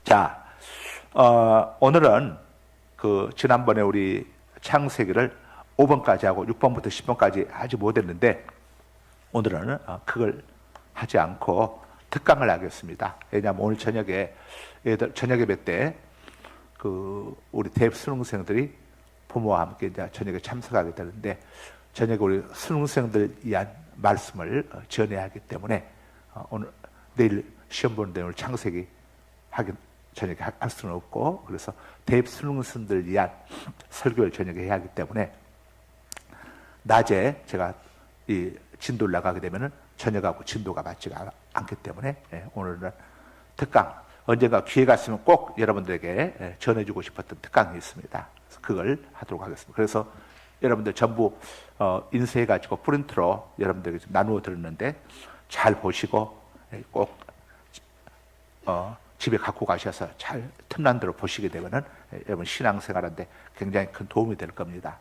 자, 오늘은 그 지난번에 우리 창세기를 5번까지 하고 6번부터 10번까지 하지 못했는데 오늘은 그걸 하지 않고 특강을 하겠습니다. 왜냐하면 오늘 저녁에 저녁 예배 때 그 우리 대입 수능생들이 부모와 함께 이제 저녁에 참석하게 되는데 저녁에 우리 수능생들 위한 말씀을 전해야 하기 때문에 오늘 내일 시험 보는 내용을 창세기 저녁에 할 수는 없고 그래서 대입 수능생들 위한 설교를 저녁에 해야 하기 때문에 낮에 제가 이 진도를 나가게 되면은 저녁하고 진도가 맞지가 않기 때문에 오늘은 특강 언젠가 기회가 있으면 꼭 여러분들에게 전해주고 싶었던 특강이 있습니다. 그래서 그걸 하도록 하겠습니다. 그래서 여러분들 전부 인쇄해가지고 프린트로 여러분들에게 좀 나누어 드렸는데 잘 보시고 꼭 집에 갖고 가셔서 잘 틈난 대로 보시게 되면은 여러분 신앙생활하는데 굉장히 큰 도움이 될 겁니다.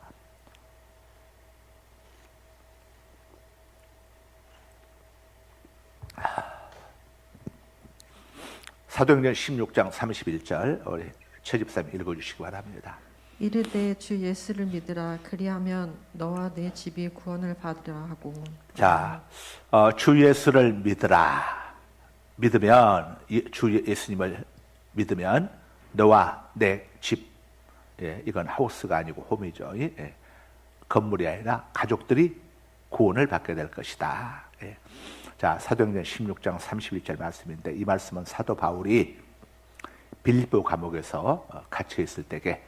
사도행전 16장 31절 우리 최 집사님 읽어주시기 바랍니다. 이르되 주 예수를 믿으라 그리하면 너와 내 집이 구원을 받으라 하고. 자, 주 예수를 믿으라. 믿으면 주 예수님을 믿으면 너와 내 집, 이건 하우스가 아니고 홈이죠. 건물이 아니라 가족들이 구원을 받게 될 것이다. 자, 사도행전 16장 31절 말씀인데 이 말씀은 사도 바울이 빌립보 감옥에서 갇혀 있을 때에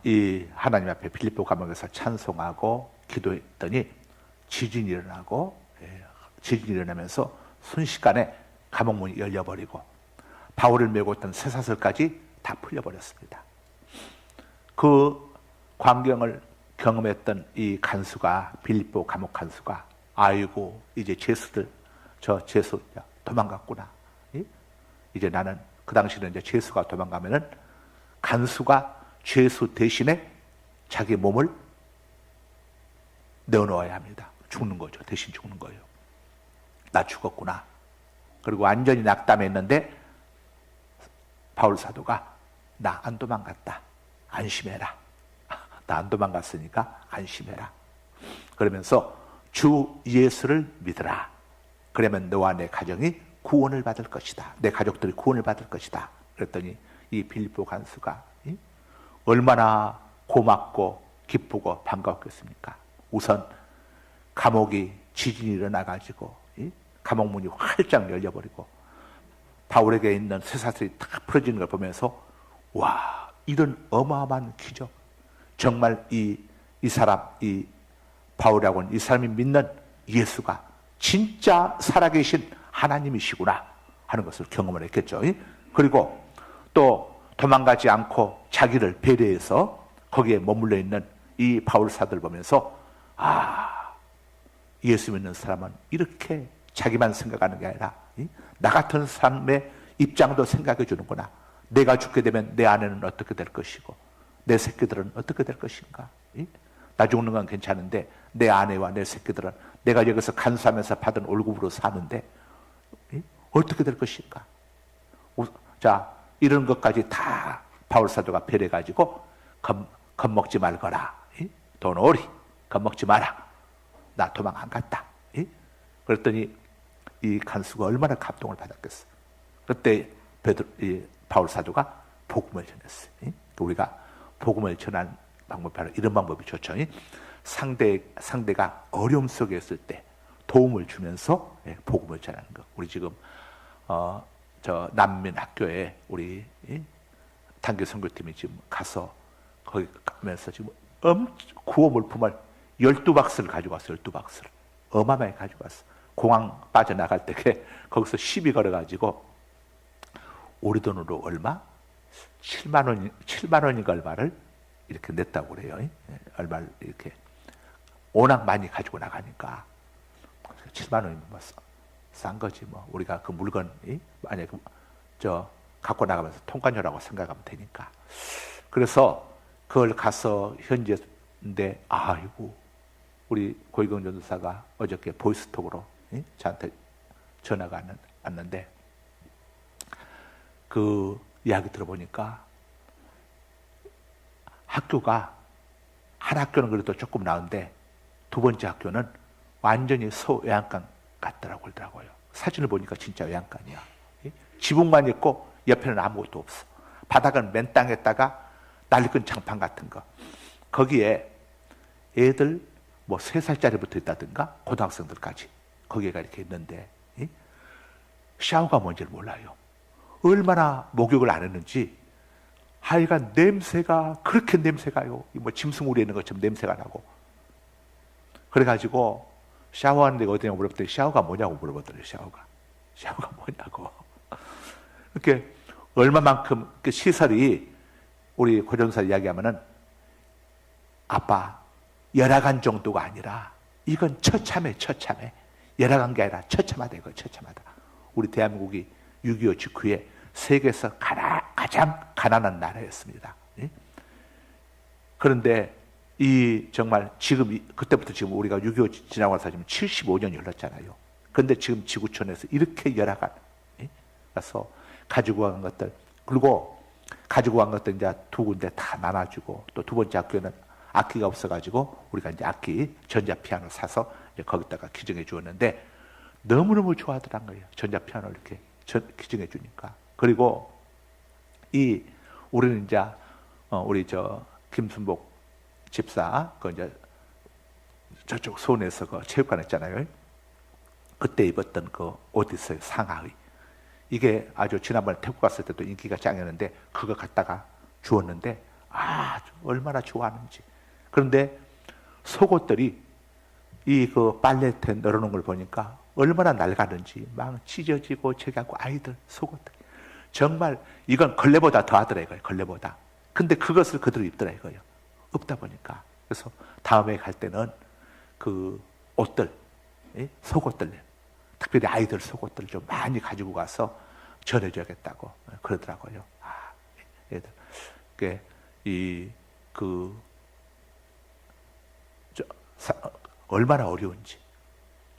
이 하나님 앞에 빌립보 감옥에서 찬송하고 기도했더니 지진이 일어나고 지진이 일어나면서 순식간에 감옥문이 열려버리고 바울을 메고 있던 쇠사슬까지 다 풀려버렸습니다. 그 광경을 경험했던 이 간수가 빌립보 감옥 간수가 아이고 이제 저 죄수 도망갔구나. 이제 나는 그 당시는 이제 죄수가 도망가면은 간수가 죄수 대신에 자기 몸을 내어놓아야 합니다. 죽는 거죠. 대신 죽는 거예요. 나 죽었구나. 그리고 완전히 낙담했는데 바울 사도가 나 안 도망갔다. 안심해라. 나 안 도망갔으니까 안심해라. 그러면서 주 예수를 믿으라. 그러면 너와 내 가정이 구원을 받을 것이다. 내 가족들이 구원을 받을 것이다. 그랬더니 이 빌립보 간수가 얼마나 고맙고 기쁘고 반가웠겠습니까? 우선 감옥이 지진이 일어나가지고 감옥문이 활짝 열려버리고 바울에게 있는 쇠사슬이 다 풀어지는 걸 보면서 와, 이런 어마어마한 기적. 정말 이 사람, 이 바울이라고는 이 사람이 믿는 예수가 진짜 살아계신 하나님이시구나 하는 것을 경험을 했겠죠. 그리고 또 도망가지 않고 자기를 배려해서 거기에 머물러 있는 이 바울 사도를 보면서 예수 믿는 사람은 이렇게 자기만 생각하는 게 아니라 나 같은 사람의 입장도 생각해 주는구나. 내가 죽게 되면 내 아내는 어떻게 될 것이고 내 새끼들은 어떻게 될 것인가. 나 죽는 건 괜찮은데 내 아내와 내 새끼들은 내가 여기서 간수하면서 받은 월급으로 사는데 어떻게 될 것인가. 자, 이런 것까지 다 바울 사도가 배려해가지고 겁먹지 말거라. 도노리 겁먹지 마라. 나 도망 안 갔다. 그랬더니 이 간수가 얼마나 감동을 받았겠어. 그때 바울 사도가 복음을 전했어요. 우리가 복음을 전하는 방법이 바로 이런 방법이 좋죠. 상대가 어려움 속에 있을 때 도움을 주면서 복음을 전하는 것. 우리 지금 저 난민 학교에 우리 단기 선교팀이 지금 가서 거기 가면서 지금 구호 물품을 12박스를 가지고 왔어요. 12박스를 어마어마하게 가지고 왔어. 공항 빠져나갈 때 거기서 시비 걸어가지고 우리 돈으로 얼마? 7만 원인가 얼마를 이렇게 냈다고 그래요. 얼마를 이렇게 워낙 많이 가지고 나가니까 7만 원이면 뭐 싼 거지 뭐. 우리가 그 물건 만약에 갖고 나가면서 통관료라고 생각하면 되니까. 그래서 그걸 가서 현지인데 아이고 우리 고희경 전도사가 어저께 보이스톡으로 저한테 전화가 왔는데 그 이야기 들어보니까 학교가 한 학교는 그래도 조금 나은데 두 번째 학교는 완전히 소외양간 같더라고 그러더라고요. 사진을 보니까 진짜 외양간이야. 지붕만 있고 옆에는 아무것도 없어. 바닥은 맨 땅에다가 낡은 장판 같은 거. 거기에 애들 뭐 3살짜리부터 있다든가 고등학생들까지 거기가 이렇게 있는데 샤워가 뭔지를 몰라요. 얼마나 목욕을 안 했는지 하여간 냄새가 그렇게 냄새가요. 뭐 짐승우리 있는 것처럼 냄새가 나고. 그래가지고 샤워하는 데가 어디냐고 물어봤더니 샤워가 뭐냐고 물어보더래요. 샤워가 뭐냐고. 이렇게 얼마만큼 그 시설이 우리 고전사 이야기하면은 아빠 열악한 정도가 아니라 이건 처참해. 열악한 게 아니라 처참하다 이거 처참하다. 우리 대한민국이 6.25 직후에 세계에서 가장 가난한 나라였습니다. 그런데 이 정말 지금 그때부터 지금 우리가 6.25 지나고 나서 지금 75년이 흘렀잖아요. 그런데 지금 지구촌에서 이렇게 열악한 그래서 가지고 간 것들 그리고 가지고 간 것들 이제 두 군데 다 나눠주고 또 두 번째 학교는 악기가 없어가지고 우리가 이제 악기 전자 피아노 사서 이제 거기다가 기증해 주었는데 너무너무 좋아하더란 거예요. 전자 피아노 이렇게 기증해 주니까. 그리고 우리는 이제 우리 김순복 집사 그 이제 저쪽 소원에서 그 체육관 했잖아요. 그때 입었던 그 옷 있어요. 상하의. 이게 아주 지난번에 태국 갔을 때도 인기가 짱이었는데 그거 갖다가 주었는데 얼마나 좋아하는지. 그런데 속옷들이 그 빨래터에 널어놓은 걸 보니까 얼마나 낡았는지 막 찢어지고 저기 하고 아이들 속옷들 정말 이건 걸레보다 더 하더라 이거예요. 걸레보다. 근데 그것을 그대로 입더라 이거예요. 없다 보니까. 그래서 다음에 갈 때는 그 옷들 속옷들 특별히 아이들 속옷들을 좀 많이 가지고 가서 전해줘야겠다고 그러더라고요. 애들 얼마나 어려운지.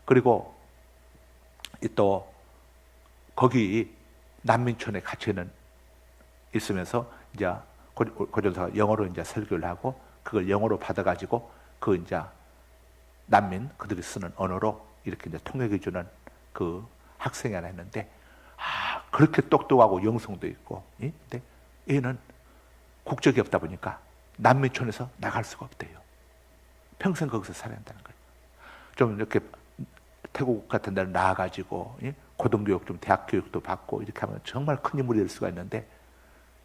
그리고 또 거기 난민촌에 갇혀는 있으면서 이제 고전사가 영어로 이제 설교를 하고 그걸 영어로 받아가지고 그 이제 난민 그들이 쓰는 언어로 이렇게 이제 통역해주는 그 학생이 하나 있는데 그렇게 똑똑하고 영성도 있고 근데 얘는 국적이 없다 보니까 난민촌에서 나갈 수가 없대요. 평생 거기서 살아야 한다는 거예요. 좀 이렇게 태국 같은 데를 나와가지고 고등교육 좀 대학 교육도 받고 이렇게 하면 정말 큰 인물이 될 수가 있는데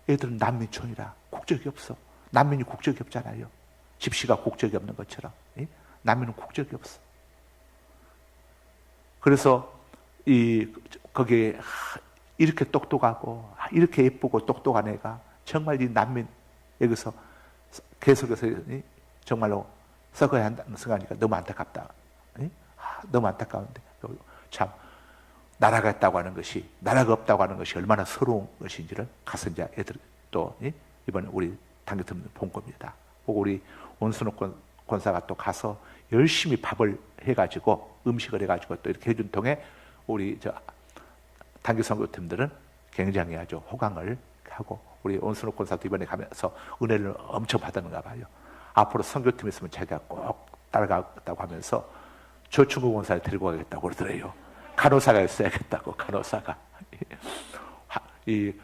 얘들은 난민촌이라 국적이 없어. 난민이 국적이 없잖아요. 집시가 국적이 없는 것처럼 난민은 국적이 없어. 그래서 거기에 이렇게 똑똑하고 이렇게 예쁘고 똑똑한 애가 정말 이 난민 여기서 계속해서 정말로 썩어야 한다는 생각이니까 너무 안타깝다. 너무 안타까운데 참 나라가 있다고 하는 것이 나라가 없다고 하는 것이 얼마나 서러운 것인지를 가서 이제 애들 또 이번에 우리 당교팀 본 겁니다. 그리고 우리 온순옥 권사가 또 가서 열심히 밥을 해가지고 음식을 해가지고 또 이렇게 해준 통에 우리 단기 선교팀들은 굉장히 아주 호강을 하고 우리 온순옥 권사도 이번에 가면서 은혜를 엄청 받았는가 봐요. 앞으로 선교팀 있으면 자기가 꼭 따라가겠다고 하면서 조충국 권사를 데리고 가겠다고 그러더래요. 간호사가 있어야겠다고 간호사가.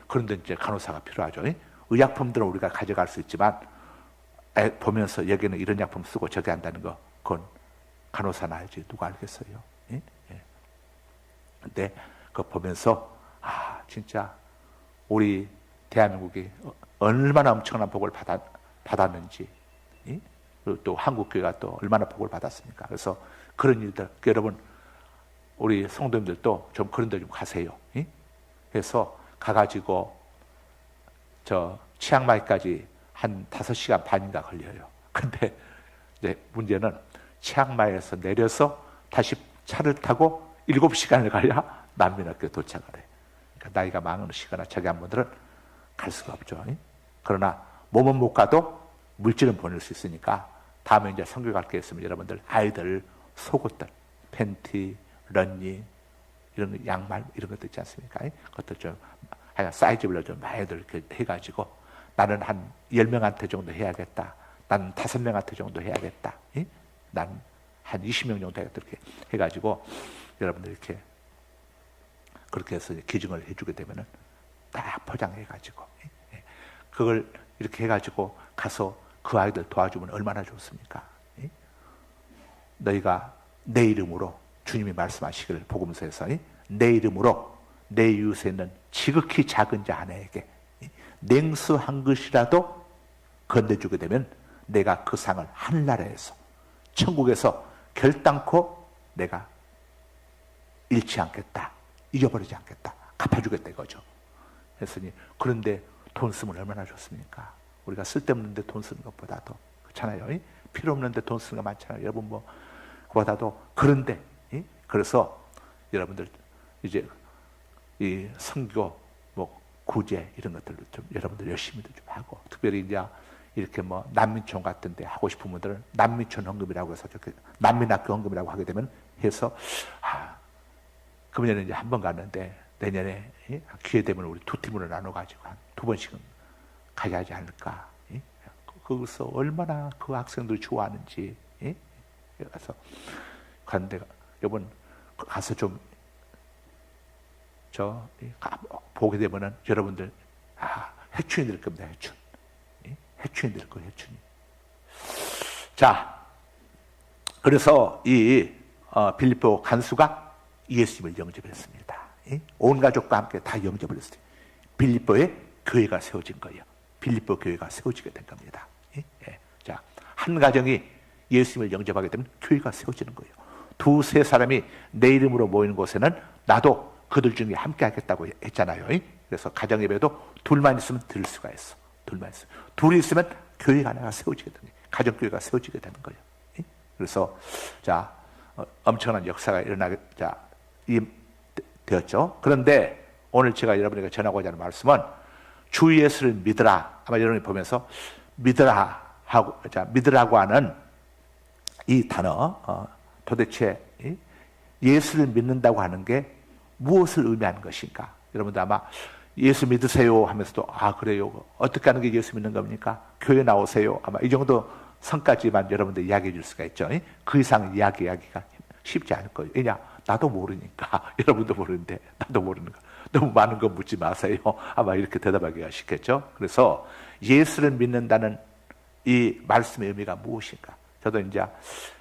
그런데 이제 간호사가 필요하죠. 의약품들은 우리가 가져갈 수 있지만 보면서 여기는 이런 약품 쓰고 저기 한다는 거 그건 간호사나 알지 누가 알겠어요. 근데 그거 보면서 진짜 우리 대한민국이 얼마나 엄청난 복을 받았는지 그리고 또 한국교회가 또 얼마나 복을 받았습니까? 그래서 그런 일들 여러분 우리 성도님들도 좀 그런 데 좀 가세요. 그래서 가가지고 치앙마이까지 한 5시간 반인가 걸려요. 근데 이제 문제는 치앙마이에서 내려서 다시 차를 타고 7시간을 가야 난민학교에 도착을 해. 그러니까 나이가 많으시거나 저기 한 분들은 갈 수가 없죠. 그러나 몸은 못 가도 물질은 보낼 수 있으니까 다음에 이제 선교 갈 게 있으면 여러분들 아이들 속옷들, 팬티, 런닝 이런 양말 이런 것도 있지 않습니까? 그것도 좀 그냥 사이즈별로 좀 많이들 이렇게 해가지고 나는 한 10명한테 정도 해야겠다. 나는 5명한테 정도 해야겠다. 예? 나는 한 20명 정도 해야겠다. 이렇게 해가지고 여러분들 이렇게 그렇게 해서 기증을 해주게 되면은 딱 포장해가지고 예? 그걸 이렇게 해가지고 가서 그 아이들 도와주면 얼마나 좋습니까? 예? 너희가 내 이름으로 주님이 말씀하시기를 복음서에서 예? 내 이름으로 내 이웃에 있는 지극히 작은 자 하나에게 냉수 한 그릇이라도 건네주게 되면 내가 그 상을 하늘나라에서 천국에서 결단코 내가 잃지 않겠다. 잊어버리지 않겠다. 갚아주겠다 이거죠. 했으니 그런데 돈 쓰면 얼마나 좋습니까? 우리가 쓸데없는데 돈 쓰는 것보다도 그렇잖아요. 필요 없는데 돈 쓰는 거 많잖아요. 여러분 뭐 그보다도 그런데 그래서 여러분들 이제 이 선교 뭐 구제 이런 것들도 좀 여러분들 열심히도 좀 하고 특별히 이제 이렇게 뭐 난민촌 같은데 하고 싶은 분들은 난민촌 헌금이라고 해서 저렇게 난민학교 헌금이라고 하게 되면 해서 금년에 이제 한 번 갔는데 내년에 기회 되면 우리 두 팀으로 나눠 가지고 한 2번씩은 가야 하지 않을까. 거기서 얼마나 그 학생들이 좋아하는지. 그래서 갔는데 이번 가서 좀 보게 되면은 여러분들 해춘이 될 겁니다. 해춘이 될 거예요. 해춘이. 자, 그래서 이 빌립보 간수가 예수님을 영접했습니다. 온 가족과 함께 다 영접을 했어요. 빌립보에 교회가 세워진 거예요. 빌립보 교회가 세워지게 된 겁니다. 자, 한 가정이 예수님을 영접하게 되면 교회가 세워지는 거예요. 2-3 사람이 내 이름으로 모이는 곳에는 나도 그들 중에 함께 하겠다고 했잖아요. 그래서 가정 예배도 둘만 있으면 들을 수가 있어. 둘만 있으면. 둘이 있으면 교회가 하나가 세워지게 되는 거예요. 가정교회가 세워지게 되는 거예요. 그래서 자, 엄청난 역사가 일어나게 되었죠. 그런데 오늘 제가 여러분에게 전하고자 하는 말씀은 주 예수를 믿으라. 아마 여러분이 보면서 믿으라고 하는 이 단어 도대체 예수를 믿는다고 하는 게 무엇을 의미하는 것인가? 여러분들 아마 예수 믿으세요 하면서도 그래요. 어떻게 하는 게 예수 믿는 겁니까? 교회 나오세요. 아마 이 정도 선까지만 여러분들 이야기해 줄 수가 있죠. 그 이상 이야기하기가 쉽지 않을 거예요. 왜냐? 나도 모르니까. 여러분도 모르는데 나도 모르는 거. 너무 많은 거 묻지 마세요. 아마 이렇게 대답하기가 쉽겠죠. 그래서 예수를 믿는다는 이 말씀의 의미가 무엇인가? 저도 이제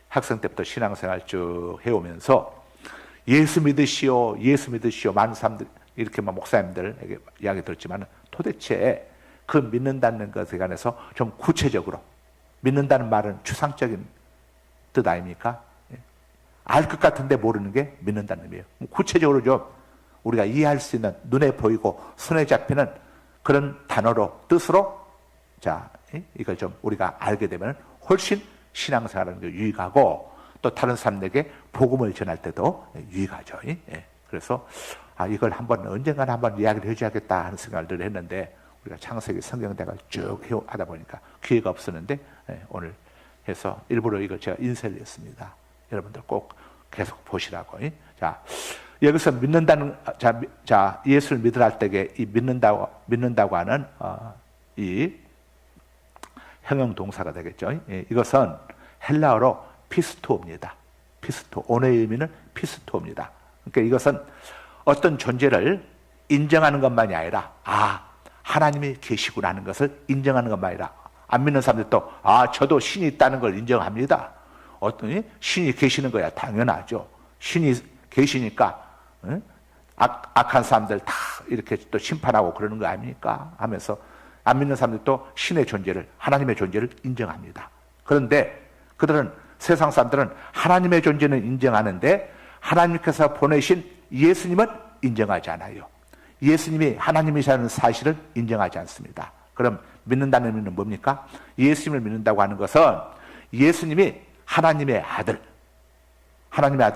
학생 때부터 신앙생활 쭉 해오면서 예수 믿으시오, 예수 믿으시오. 많은 사람들 이렇게 목사님들에게 이야기 들었지만 도대체 그 믿는다는 것에 관해서 좀 구체적으로 믿는다는 말은 추상적인 뜻 아닙니까? 알 것 같은데 모르는 게 믿는다는 의미예요. 구체적으로 좀 우리가 이해할 수 있는 눈에 보이고 손에 잡히는 그런 단어로 뜻으로 자 이걸 좀 우리가 알게 되면 훨씬 신앙생활하는 게 유익하고 또 다른 사람에게 복음을 전할 때도 유익하죠. 그래서 이걸 언젠가는 한번 이야기를 해줘야겠다 하는 생각을 했는데 우리가 창세기 성경대가 쭉 하다 보니까 기회가 없었는데 오늘 해서 일부러 이걸 제가 인쇄를 했습니다. 여러분들 꼭 계속 보시라고. 자, 여기서 믿는다는 예수를 믿으라 할 때에 이 믿는다고 하는 이 형용 동사가 되겠죠. 이것은 헬라어로 피스토입니다. 피스토. 오늘의 의미는 피스토입니다. 그러니까 이것은 어떤 존재를 인정하는 것만이 아니라 하나님이 계시구나 하는 것을 인정하는 것만이 아니라 안 믿는 사람들도 저도 신이 있다는 걸 인정합니다. 어떤 신이 계시는 거야 당연하죠. 신이 계시니까 악한 사람들 다 이렇게 또 심판하고 그러는 거 아닙니까? 하면서 안 믿는 사람들도 신의 존재를 하나님의 존재를 인정합니다. 그런데 그들은 세상 사람들은 하나님의 존재는 인정하는데 하나님께서 보내신 예수님은 인정하지 않아요. 예수님이 하나님이라는 사실을 인정하지 않습니다. 그럼 믿는다는 의미는 뭡니까? 예수님을 믿는다고 하는 것은 예수님이 하나님의 아들. 하나님의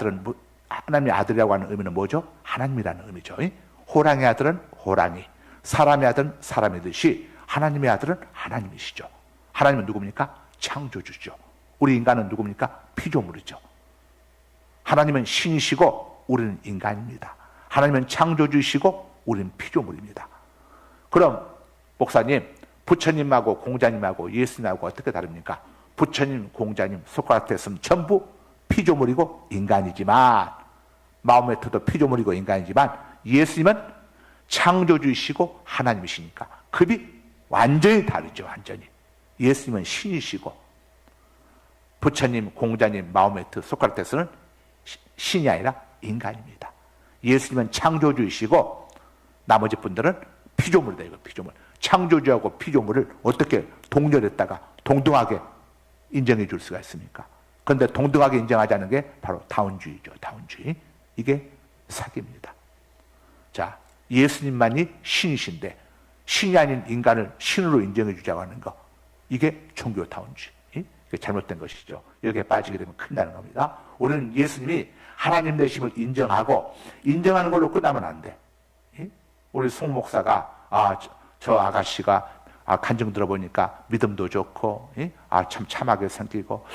아들이라고 하는 의미는 뭐죠? 하나님이라는 의미죠. 호랑이의 아들은 호랑이, 사람의 아들은 사람이듯이 하나님의 아들은 하나님이시죠. 하나님은 누굽니까? 창조주죠. 우리 인간은 누굽니까? 피조물이죠. 하나님은 신이시고 우리는 인간입니다. 하나님은 창조주이시고 우리는 피조물입니다. 그럼 목사님, 부처님하고 공자님하고 예수님하고 어떻게 다릅니까? 부처님, 공자님, 소크라테스는 전부 피조물이고 인간이지만, 마호메트도 피조물이고 인간이지만, 예수님은 창조주이시고 하나님이시니까 급이 완전히 다르죠. 완전히. 예수님은 신이시고 부처님, 공자님, 마호메트, 소크라테스는 신이 아니라 인간입니다. 예수님은 창조주이시고 나머지 분들은 피조물이다. 이거 피조물. 창조주하고 피조물을 어떻게 동렬했다가 동등하게 인정해 줄 수가 있습니까? 그런데 동등하게 인정하자는 게 바로 다운주의죠. 다운주의. 이게 사기입니다. 자, 예수님만이 신이신데 신이 아닌 인간을 신으로 인정해 주자고 하는 거, 이게 종교 다운주의. 이게 잘못된 것이죠. 여기에 빠지게 되면 큰일 나는 겁니다. 우리는 예수님이 하나님 되심을 인정하고 인정하는 걸로 끝나면 안 돼. 우리 송 목사가 저 아가씨가 간증 들어보니까 믿음도 좋고 참 참하게 생기고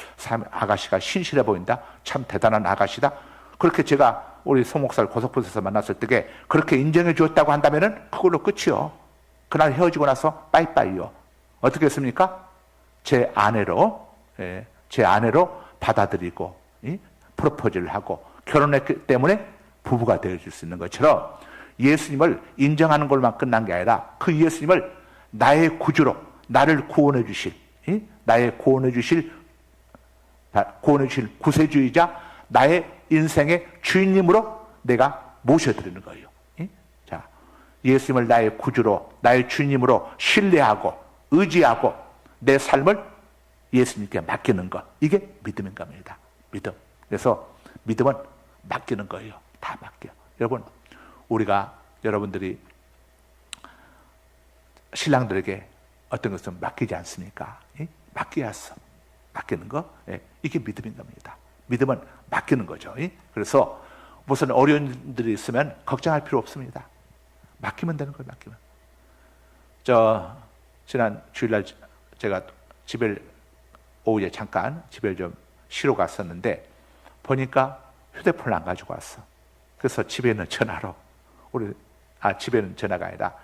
아가씨가 신실해 보인다. 참 대단한 아가씨다. 그렇게 제가 우리 송 목사를 고속버스에서 만났을 때 그렇게 인정해 주었다고 한다면은 그걸로 끝이요. 그날 헤어지고 나서 빠이빠이요. 어떻게 했습니까? 제 아내로 받아들이고 프로포즈를 하고 결혼했기 때문에 부부가 되어줄 수 있는 것처럼 예수님을 인정하는 걸만 끝난 게 아니라 그 예수님을 나의 구주로 나를 구원해 주실 구세주이자 나의 인생의 주인님으로 내가 모셔드리는 거예요. 자, 예수님을 나의 구주로 나의 주인님으로 신뢰하고 의지하고 내 삶을 예수님께 맡기는 것, 이게 믿음인 겁니다. 믿음. 그래서 믿음은 맡기는 거예요. 다 맡겨. 여러분, 여러분들이 신랑들에게 어떤 것을 맡기지 않습니까? 맡겨야어. 맡기는 거. 이게 믿음인 겁니다. 믿음은 맡기는 거죠. 그래서 무슨 어려운 일들이 있으면 걱정할 필요 없습니다. 맡기면 되는 거예요. 맡기면. 지난 주일날 제가 집에 오후에 잠깐 집에 좀 쉬러 갔었는데 보니까 휴대폰을 안 가지고 왔어. 그래서 집에는 전화로 집에는 전화가 아니라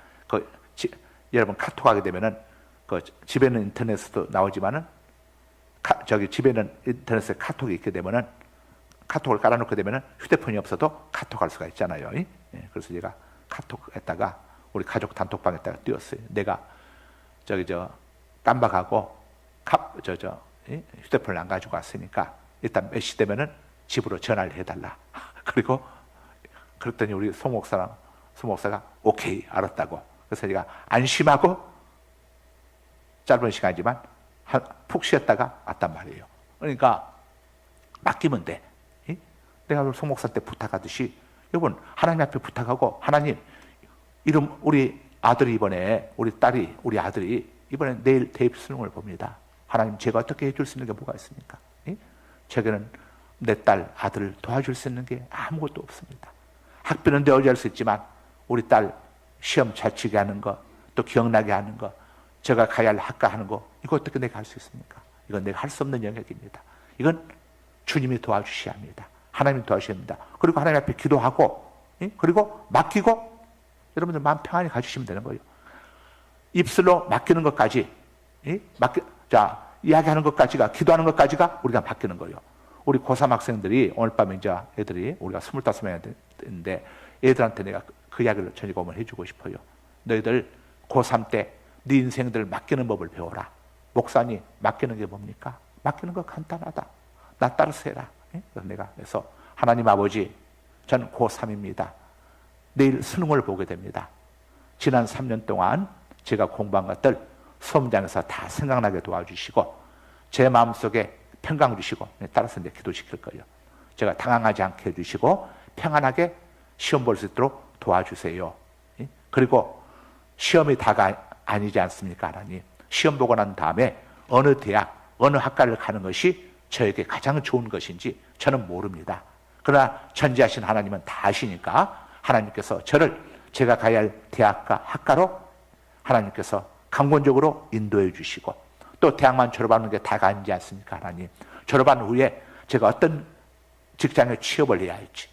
여러분 카톡 하게 되면은 집에는 인터넷에도 나오지만은 집에는 인터넷에 카톡이 있게 되면은 카톡을 깔아놓게 되면은 휴대폰이 없어도 카톡할 수가 있잖아요. 그래서 제가 카톡에다가 우리 가족 단톡방에다가 띄웠어요. 내가 깜박하고 휴대폰을 안 가지고 왔으니까 일단 몇 시 되면은 집으로 전화를 해달라. 그리고 그랬더니 우리 송 목사가 오케이 알았다고. 그래서 제가 안심하고 짧은 시간이지만 푹 쉬었다가 왔단 말이에요. 그러니까 맡기면 돼. 내가 송 목사한테 부탁하듯이 여러분 하나님 앞에 부탁하고 하나님 우리 아들이 이번에 우리 아들이 이번에 내일 대입 수능을 봅니다. 하나님 제가 어떻게 해줄 수 있는 게 뭐가 있습니까? 제게는 내 딸 아들을 도와줄 수 있는 게 아무것도 없습니다. 학비는 내어줄 수 있지만 우리 딸 시험 잘 치게 하는 거, 또 기억나게 하는 거, 제가 가야 할 학과 하는 거, 이거 어떻게 내가 할 수 있습니까? 이건 내가 할 수 없는 영역입니다. 이건 주님이 도와주셔야 합니다. 하나님이 도와주셔야 합니다. 그리고 하나님 앞에 기도하고 그리고 맡기고 여러분들 마음 평안히 가주시면 되는 거예요. 입술로 맡기는 것까지 이야기하는 것까지가, 기도하는 것까지가 우리가 맡기는 거예요. 우리 고3 학생들이 오늘 밤에 이제 애들이 우리가 25명인데 애들한테 내가 그 이야기를 저녁 오면 해주고 싶어요. 너희들 고3 때 네 인생들을 맡기는 법을 배워라. 목사님 맡기는 게 뭡니까? 맡기는 거 간단하다. 나 따라서 해라. 그래서 하나님 아버지, 저는 고3입니다. 내일 수능을 보게 됩니다. 지난 3년 동안 제가 공부한 것들 수험장에서 다 생각나게 도와주시고 제 마음속에 평강 주시고 따라서 이제 기도시킬 거예요. 제가 당황하지 않게 해주시고 평안하게 시험 볼 수 있도록 도와주세요. 그리고 시험이 다가 아니지 않습니까, 하나님? 시험 보고 난 다음에 어느 대학, 어느 학과를 가는 것이 저에게 가장 좋은 것인지 저는 모릅니다. 그러나 전지하신 하나님은 다 아시니까 하나님께서 제가 가야 할 대학과 학과로 하나님께서 강권적으로 인도해 주시고 또 대학만 졸업하는 게 다가 아니지 않습니까, 하나님? 졸업한 후에 제가 어떤 직장에 취업을 해야 할지,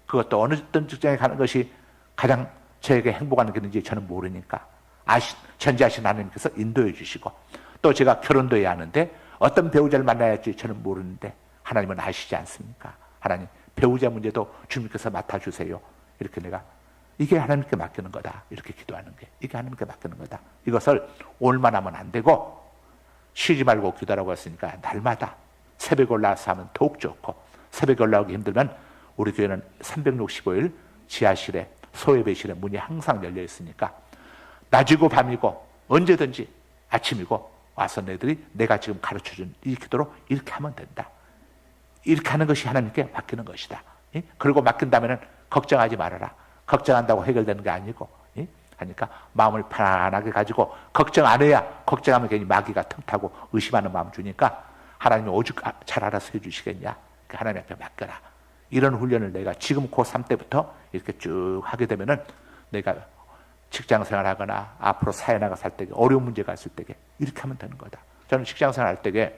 그것도 어떤 직장에 가는 것이 가장 저에게 행복한 길인지 저는 모르니까 전지하신 하나님께서 인도해 주시고, 또 제가 결혼도 해야 하는데 어떤 배우자를 만나야 할지 저는 모르는데 하나님은 아시지 않습니까? 하나님, 배우자 문제도 주님께서 맡아주세요. 이렇게 내가, 이게 하나님께 맡기는 거다. 이렇게 기도하는 게, 이게 하나님께 맡기는 거다. 이것을 오늘만 하면 안 되고 쉬지 말고 기도하라고 했으니까 날마다 새벽에 올라와서 하면 더욱 좋고, 새벽에 올라오기 힘들면 우리 교회는 365일 지하실에 소예배실에 문이 항상 열려 있으니까 낮이고 밤이고 언제든지 아침이고 와서 너희들이 내가 지금 가르쳐준 이 기도로 이렇게 하면 된다. 이렇게 하는 것이 하나님께 맡기는 것이다. 그리고 맡긴 다음에는 걱정하지 말아라. 걱정한다고 해결되는 게 아니고, 하니까 마음을 편안하게 가지고 걱정 안 해야, 걱정하면 괜히 마귀가 틈타고 의심하는 마음 주니까 하나님이 오죽 잘 알아서 해주시겠냐. 하나님 앞에 맡겨라. 이런 훈련을 내가 지금 고3 때부터 이렇게 쭉 하게 되면은 내가 직장 생활하거나 앞으로 사회 나가 살 때에 어려운 문제가 있을 때에 이렇게 하면 되는 거다. 저는 직장 생활 할 때에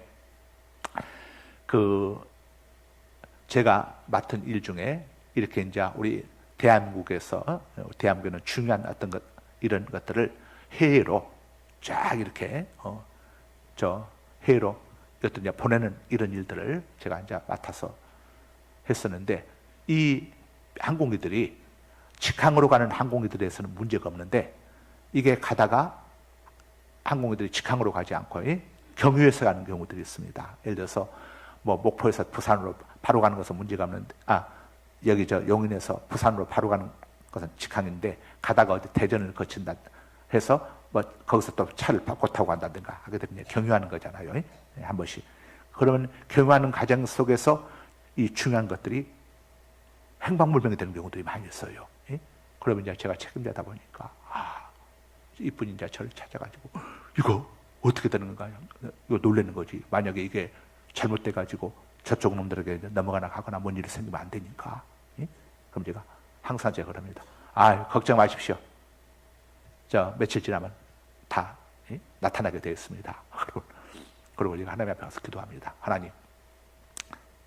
제가 맡은 일 중에 이렇게 이제 우리 대한민국에서, 대한민국에는 중요한 어떤 것, 이런 것들을 해외로 쫙 이렇게 해외로 어떤 이제 보내는 이런 일들을 제가 이제 맡아서 했었는데, 이 항공기들이 직항으로 가는 항공기들에서는 문제가 없는데, 이게 가다가 항공기들이 직항으로 가지 않고 경유해서 가는 경우들이 있습니다. 예를 들어서 뭐 목포에서 부산으로 바로 가는 것은 문제가 없는데, 여기 용인에서 부산으로 바로 가는 것은 직항인데 가다가 어디 대전을 거친다 해서 뭐 거기서 또 차를 바꿔 타고 간다든가 하게 되면 경유하는 거잖아요. 한 번씩. 그러면 경유하는 과정 속에서 이 중요한 것들이 행방불명이 되는 경우들이 많이 있어요. 그러면 이제 제가 책임자다 보니까 이분이 이제 저를 찾아가지고 이거 어떻게 되는 건가요? 이거 놀라는 거지. 만약에 이게 잘못돼 가지고 저쪽 놈들에게 넘어가나 가거나 뭔 일이 생기면 안 되니까. 그럼 제가 항상 제가 그럽니다. 걱정 마십시오. 며칠 지나면 다 나타나게 되어 있습니다. 그리고 제가 하나님 앞에 가서 기도합니다. 하나님,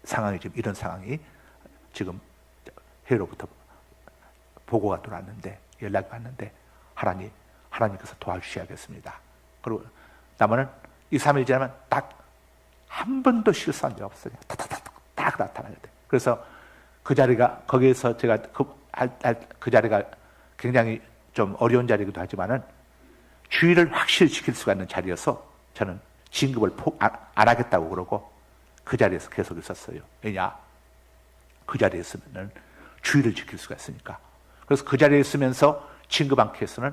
상황이 지금 이런 상황이 지금 해로부터 보고가 들어왔는데, 연락이 왔는데 하나님께서 도와주셔야겠습니다. 그리고 나머는 2, 3일 지나면 딱 한 번도 실수한 적 없어요. 딱 나타나게 돼. 그래서 그 자리가, 거기에서 제가 그 자리가 굉장히 좀 어려운 자리이기도 하지만은 주의를 확실히 지킬 수가 있는 자리여서 저는 진급을 안 하겠다고 그러고 그 자리에서 계속 있었어요. 왜냐? 그 자리에 있으면은 주의를 지킬 수가 있으니까. 그래서 그 자리에 있으면서 진급 않게 해서는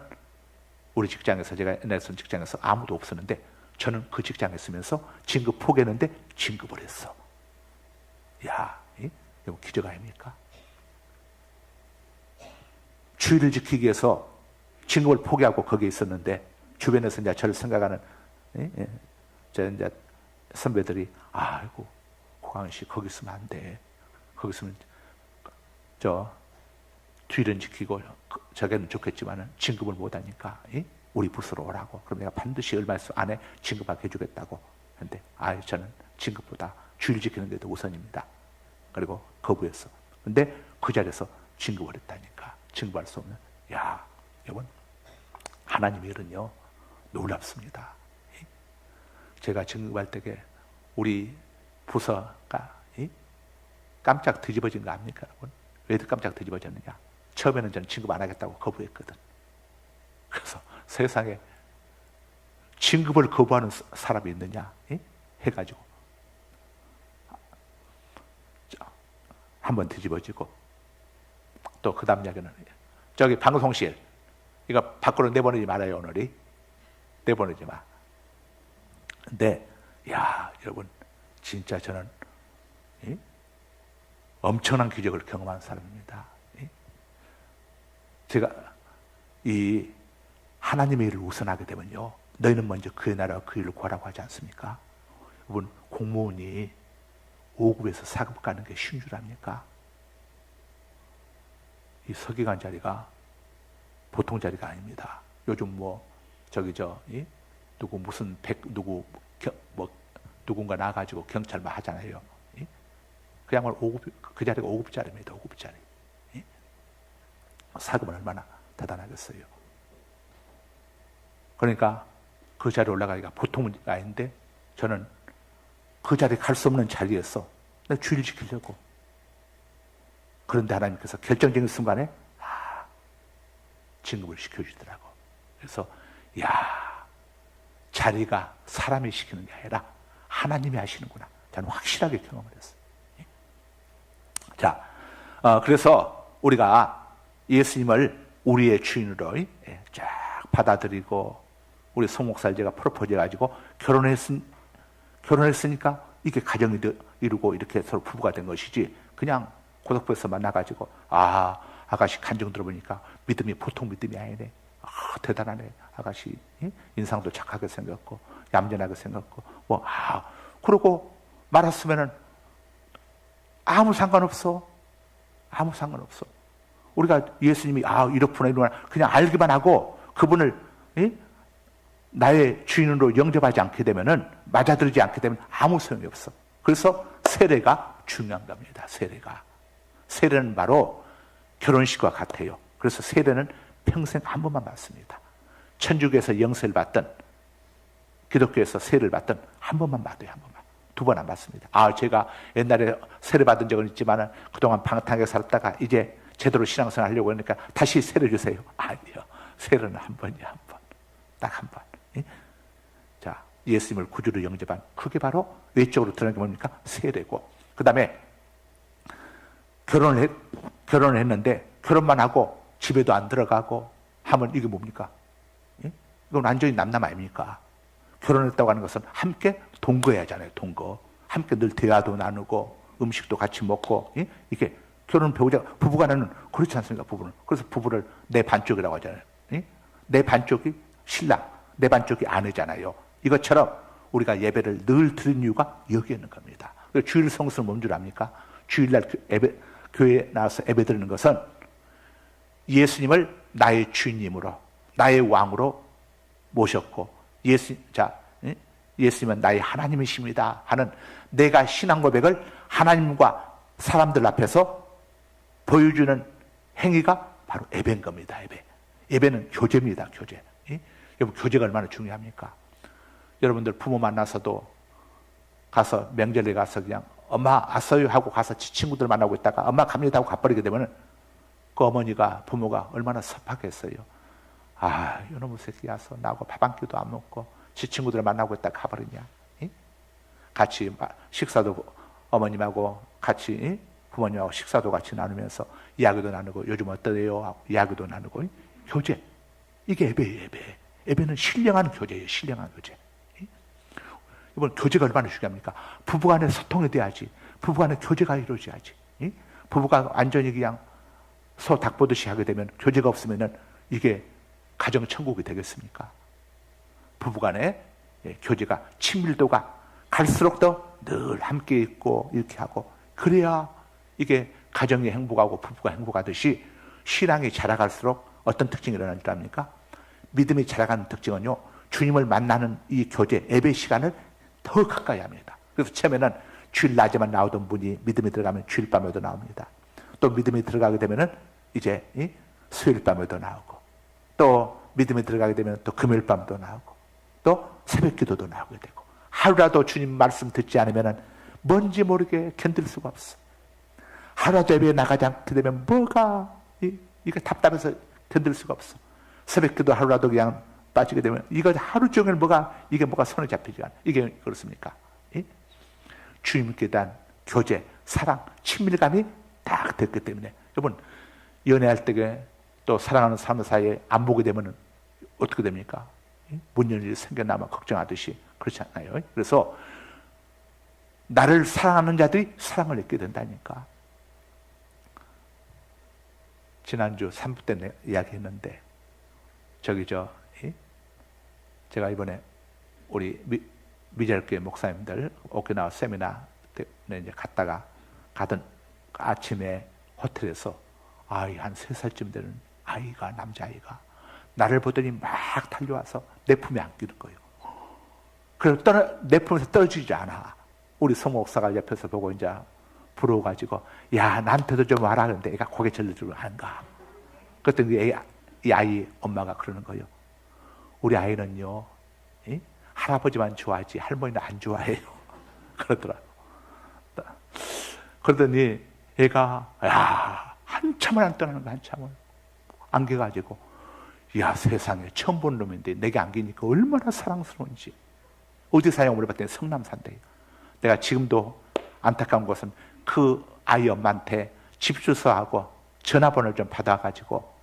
우리 직장에서, 제가 옛날에 쓴 직장에서 아무도 없었는데 저는 그 직장에 있으면서 진급 포기했는데 진급을 했어. 이거 기적 아닙니까? 주의를 지키기 위해서 진급을 포기하고 거기에 있었는데 주변에서 이제 저를 생각하는 저 이제 선배들이 아이고 고강은 씨 거기 있으면 안 돼. 거기 있으면 뒤를 지키고 저게는 좋겠지만은 진급을 못 하니까 우리 부서로 오라고. 그럼 내가 반드시 얼마 안에 진급하게 해주겠다고. 근데 저는 진급보다 주의를 지키는 게 더 우선입니다. 그리고 거부했어. 근데 그 자리에서 진급을 했다니까. 진급할 수 없는. 여러분, 하나님의 일은요 놀랍습니다. 제가 진급할 때에 우리 부서가 깜짝 뒤집어진 거 압니까, 여러분? 왜 깜짝 뒤집어졌느냐? 처음에는 저는 진급 안 하겠다고 거부했거든. 그래서 세상에 진급을 거부하는 사람이 있느냐? 해가지고 한번 뒤집어지고 또 그 다음 이야기는 저기 방송실 이거 밖으로 내보내지 말아요. 오늘이 내보내지 마. 근데 여러분 진짜 저는 엄청난 기적을 경험한 사람입니다. 제가 이 하나님의 일을 우선하게 되면요, 너희는 먼저 그의 나라와 그 일을 구하라고 하지 않습니까? 여러분, 공무원이 5급에서 4급 가는 게 쉬운 줄 압니까? 이 서기관 자리가 보통 자리가 아닙니다. 요즘 누군가 나가지고 경찰만 하잖아요. 그야말로 5급, 그 자리가 5급짜리입니다. 5급짜리. 4급은 얼마나 대단하겠어요. 그러니까 그 자리에 올라가기가 보통 문제가 아닌데 저는 그 자리에 갈 수 없는 자리에서 내가 주의를 지키려고. 그런데 하나님께서 결정적인 순간에 진급을 시켜주더라고. 그래서 자리가 사람이 시키는 게 아니라 하나님이 하시는구나. 저는 확실하게 경험을 했어요. 자, 그래서 우리가 예수님을 우리의 주인으로 쫙 받아들이고 우리 송목살 제가 프로포즈 해가지고 결혼했으니까 이게 가정이 이루고 이렇게 서로 부부가 된 것이지, 그냥 고등학교에서 만나가지고 아가씨 간증 들어보니까 믿음이 보통 믿음이 아니네. 대단하네. 아가씨 인상도 착하게 생겼고 얌전하게 생겼고 그러고 말았으면은 아무 상관없어. 아무 상관없어. 우리가 예수님이 이렇구나 이러구나 그냥 알기만 하고 그분을 나의 주인으로 영접하지 않게 되면은, 맞아들이지 않게 되면 아무 소용이 없어. 그래서 세례가 중요한 겁니다. 세례는 바로 결혼식과 같아요. 그래서 세례는 평생 한 번만 받습니다. 천주교에서 영세를 받든 기독교에서 세례를 받든 한 번만 받아요. 한 번만. 두 번 안 받습니다. 제가 옛날에 세례 받은 적은 있지만 그동안 방탕하게 살았다가 이제 제대로 신앙생활 하려고 하니까 다시 세례 주세요. 아니요. 세례는 한 번이야. 한 번. 딱 한 번. 자, 예수님을 구주로 영접한 그게 바로 외적으로 드러나는 게 뭡니까? 세례고, 그 다음에 결혼을 했는데 결혼만 하고 집에도 안 들어가고 하면 이게 뭡니까? 이건 완전히 남남 아닙니까? 결혼했다고 하는 것은 함께 동거해야 하잖아요. 동거. 함께 늘 대화도 나누고 음식도 같이 먹고 이게 결혼 부부간에는 그렇지 않습니까? 부부는. 그래서 부부를 내 반쪽이라고 하잖아요. 내 반쪽이 신랑, 내 반쪽이 아내잖아요. 이것처럼 우리가 예배를 늘 드리는 이유가 여기 있는 겁니다. 주일 성수는 뭔 줄 압니까? 주일날 교회에 나와서 예배 드리는 것은 예수님을 나의 주님으로, 나의 왕으로 모셨고, 예수님은 나의 하나님이십니다 하는 내가 신앙 고백을 하나님과 사람들 앞에서 보여주는 행위가 바로 예배인 겁니다. 예배는 교제입니다. 교제. 여러분, 교제가 얼마나 중요합니까? 여러분들 부모 만나서도 가서 명절에 가서 그냥 엄마 왔어요 하고 가서 친구들 만나고 있다가 엄마 갑니다 하고 가버리게 되면 그 어머니가, 부모가 얼마나 섭하겠어요. 이놈의 새끼 와서 나하고 밥 한 끼도 안 먹고 지 친구들 만나고 있다가 가버리냐. 같이 식사도 어머님하고 같이 부모님하고 식사도 같이 나누면서 이야기도 나누고 요즘 어떠세요 하고 이야기도 나누고 교제. 이게 예배예요. 예배는 신령한 교제예요. 신령한 교제. 이번 교제가 얼마나 중요합니까? 부부간에 소통이 돼야지. 부부간에 교제가 이루어져야지. 부부가 완전히 그냥 소 닭 보듯이 하게 되면, 교제가 없으면은 이게 가정 천국이 되겠습니까? 부부간에 교제가, 친밀도가 갈수록 더 늘 함께 있고 이렇게 하고, 그래야 이게 가정이 행복하고 부부가 행복하듯이 신앙이 자라갈수록 어떤 특징이 일어나는 줄 압니까? 믿음이 자라가는 특징은요, 주님을 만나는 이 교제, 예배 시간을 더 가까이 합니다. 그래서 처음에는 주일 낮에만 나오던 분이 믿음이 들어가면 주일 밤에도 나옵니다. 또 믿음이 들어가게 되면은 이제 수요일 밤에도 나오고, 또 믿음이 들어가게 되면 또 금요일 밤도 나오고, 또 새벽 기도도 나오게 되고, 하루라도 주님 말씀 듣지 않으면은 뭔지 모르게 견딜 수가 없어. 하루라도 예배에 나가지 않게 되면 이게 답답해서 견딜 수가 없어. 새벽 기도 하루라도 그냥 빠지게 되면 이거 하루 종일 이게 뭐가 손에 잡히지 않아. 이게 그렇습니까? 주님께 대한 교제, 사랑, 친밀감이 딱 됐기 때문에, 여러분, 연애할 때 또 사랑하는 사람 사이에 안 보게 되면 어떻게 됩니까? 뭔 일이 생겨나면 걱정하듯이 그렇지 않나요? 그래서 나를 사랑하는 자들이 사랑을 얻게 된다니까. 지난주 3부 때 이야기했는데, 제가 이번에 우리 미절교회 목사님들 오키나와 세미나 때 이제 가던 아침에 호텔에서 한 3살쯤 되는 남자아이가 나를 보더니 막 달려와서 내 품에 안기는 거예요. 그래서 내 품에서 떨어지지 않아. 우리 성목사가 옆에서 보고 이제 부러워가지고, 나한테도 좀 와라. 하는데 애가 고개 절려주고 하는가. 그랬더니 이 아이 엄마가 그러는 거예요. 우리 아이는요, 할아버지만 좋아하지 할머니는 안 좋아해요. 그러더라고. 그러더니 얘가 한참을 안 떠나는 거야. 한참을 안겨가지고, 야, 세상에 처음 본 놈인데 내게 안기니까 얼마나 사랑스러운지. 어디 사냐고 물어봤더니 성남 산대요. 내가 지금도 안타까운 것은 그 아이 엄마한테 집 주소하고 전화번호를 좀 받아가지고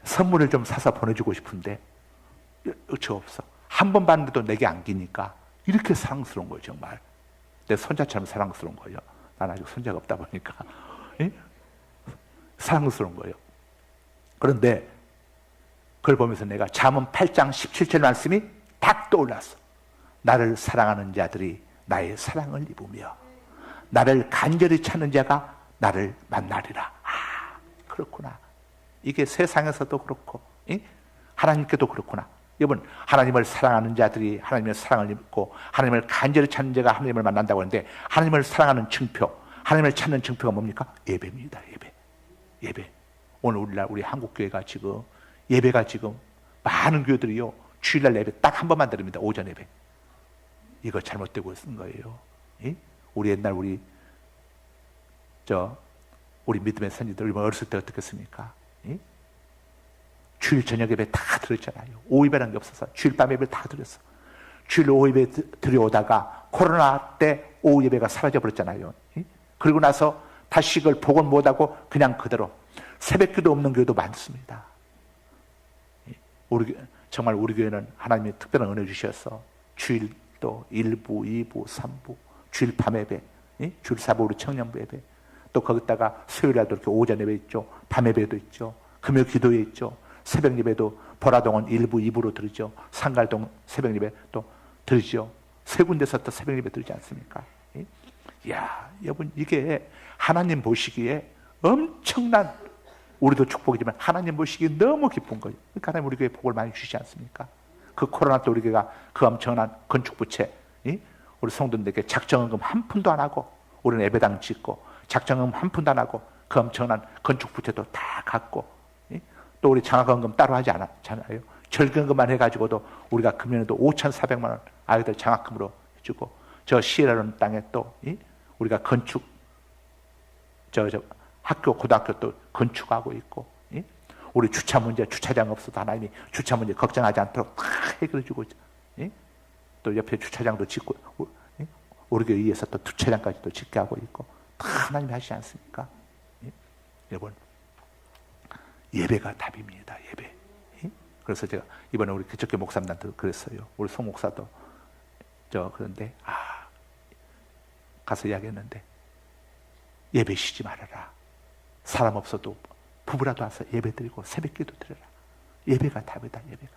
선물을 좀 사서 보내주고 싶은데 어처 없어. 한 번 봤는데도 내게 안기니까 이렇게 사랑스러운 거예요. 정말 내 손자처럼 사랑스러운 거예요. 난 아직 손자가 없다 보니까 사랑스러운 거예요. 그런데 그걸 보면서 내가 잠언 8장 17절 말씀이 딱 떠올랐어. 나를 사랑하는 자들이 나의 사랑을 입으며 나를 간절히 찾는 자가 나를 만나리라. 그렇구나. 이게 세상에서도 그렇고 하나님께도 그렇구나. 여러분, 하나님을 사랑하는 자들이 하나님의 사랑을 입고 하나님을 간절히 찾는 자가 하나님을 만난다고 하는데, 하나님을 사랑하는 증표, 하나님을 찾는 증표가 뭡니까? 예배입니다. 예배. 오늘 우리날 우리 한국교회가 지금 예배가 지금 많은 교회들이요, 주일날 예배 딱 한 번만 드립니다. 오전 예배. 이거 잘못되고 있는 거예요. 우리 옛날 우리 믿음의 선지들 어렸을 때 어떻게 했습니까? 주일 저녁 예배 다 드렸잖아요. 오후 예배라는 게 없어서 주일 밤 예배 다 드렸어. 주일 오후 예배 드려오다가 코로나 때 오후 예배가 사라져 버렸잖아요. 그리고 나서 다시 그걸 복원 못하고 그냥 그대로 새벽기도 없는 교회도 많습니다. 정말 우리 교회는 하나님이 특별한 은혜 주셔서 주일도 1부, 2부, 3부, 주일 밤 예배, 주일 4부 우리 청년부 예배, 또 거기다가 수요일에도 이렇게 오전 예배 있죠. 밤 예배도 있죠. 금요 기도회 있죠. 새벽 예배도 보라동은 1부, 2부로 드리죠. 상갈동 새벽 예배 또 드리죠. 세 군데서 또 새벽 예배 드리지 않습니까? 이야, 여러분, 이게 하나님 보시기에 엄청난, 우리도 축복이지만 하나님 보시기에 너무 기쁜 거예요. 그러니까 하나님 우리 교회에 복을 많이 주시지 않습니까? 그 코로나 때 우리 교회가 그 엄청난 건축부채, 우리 성도들에게 작정헌금 한 푼도 안 하고, 우리는 예배당 짓고 작정헌금 한 푼도 안 하고 그 엄청난 건축부채도 다 갖고, 또 우리 장학헌금 따로 하지 않았잖아요. 절기헌금만 해가지고도 우리가 금년에도 5,400만 원 아이들 장학금으로 해주고, 저 시에라는 땅에 또 우리가 건축, 학교, 고등학교 또 건축하고 있고, 우리 주차 문제, 주차장 없어도 하나님이 주차 문제 걱정하지 않도록 다 해결해주고, 또 옆에 주차장도 짓고, 우리 교회 위에서 또 주차장까지도 짓게 하고 있고, 다 하나님이 하시지 않습니까? 여러분, 예배가 답입니다. 예배. 그래서 제가 이번에 우리 그저께 목사님한테 그랬어요. 우리 송 목사도 그런데 가서 이야기했는데, 예배 쉬지 말아라. 사람 없어도 부부라도 와서 예배 드리고 새벽기도 드려라. 예배가 답이다. 예배가.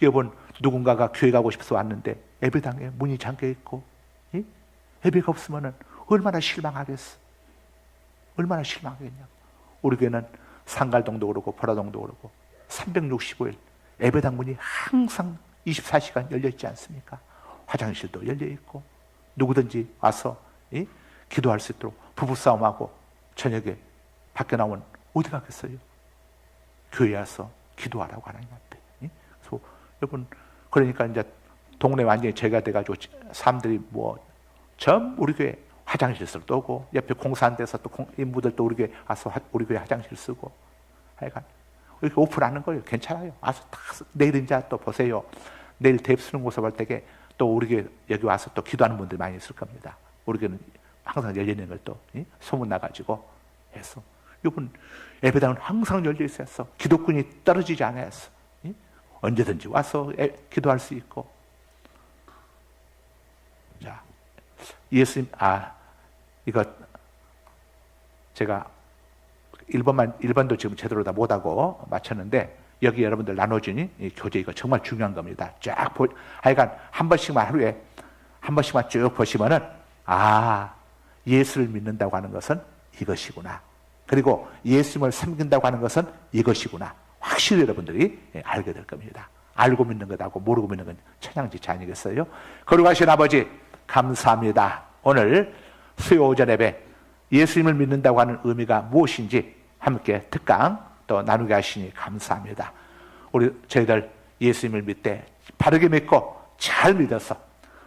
여러분, 누군가가 교회 가고 싶어서 왔는데 예배당에 문이 잠겨 있고 예배가 없으면 얼마나 실망하겠어. 얼마나 실망하겠냐. 우리 교회는 상갈동도 그렇고 보라동도 그렇고 365일 예배당 문이 항상 24시간 열려 있지 않습니까? 화장실도 열려 있고 누구든지 와서 기도할 수 있도록, 부부싸움하고 저녁에 밖에 나오면 어디 가겠어요? 교회에 와서 기도하라고 하나님 앞에. 그래서 여러분, 그러니까 이제 동네 완전히 제가 돼가지고 사람들이 전부 우리 교회 화장실 쓰러 오고, 옆에 공사한 데서 또 인부들 또 우리 교회 와서 우리 교회 화장실 쓰고, 하여간 이렇게 오픈하는 거예요. 괜찮아요. 와서 다 내일 이제 또 보세요. 내일 대입 수능 고사 볼 때에 또 우리 교회 여기 와서 또 기도하는 분들이 많이 있을 겁니다. 우리 교회는 항상 열려 있는 걸 또 소문 나가지고 해서, 이분 예배당은 항상 열려 있어서 기독군이 떨어지지 않아서 언제든지 와서 기도할 수 있고. 자, 예수님, 이거 제가 1번도 지금 제대로 다 못하고 마쳤는데, 여기 여러분들 나눠주니 이 교재, 이거 정말 중요한 겁니다. 하여간 한 번씩만, 하루에 한 번씩만 쭉 보시면은, 예수를 믿는다고 하는 것은 이것이구나. 그리고 예수님을 섬긴다고 하는 것은 이것이구나. 확실히 여러분들이 알게 될 겁니다. 알고 믿는 것하고 모르고 믿는 건 천양지차 아니겠어요? 거룩하신 아버지, 감사합니다. 오늘 수요 오전 예배, 예수님을 믿는다고 하는 의미가 무엇인지 함께 특강 또 나누게 하시니 감사합니다. 저희들 예수님을 믿되 바르게 믿고 잘 믿어서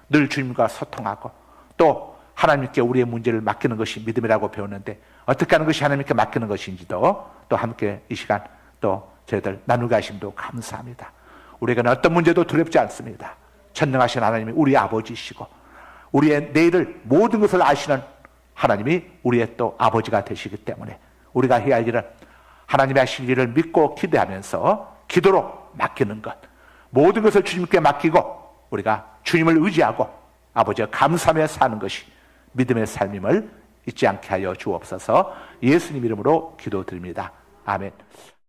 늘 주님과 소통하고 또 하나님께 우리의 문제를 맡기는 것이 믿음이라고 배웠는데 어떻게 하는 것이 하나님께 맡기는 것인지도 또 함께 이 시간 또 저희들 나누게 하심도 감사합니다. 우리에게는 어떤 문제도 두렵지 않습니다. 전능하신 하나님이 우리 아버지시고 우리의 내일을 모든 것을 아시는 하나님이 우리의 또 아버지가 되시기 때문에 우리가 해야 할 일은 하나님의 하실 일을 믿고 기대하면서 기도로 맡기는 것, 모든 것을 주님께 맡기고 우리가 주님을 의지하고 아버지와 감사하며 사는 것이 믿음의 삶임을 잊지 않게 하여 주옵소서. 예수님 이름으로 기도드립니다. 아멘.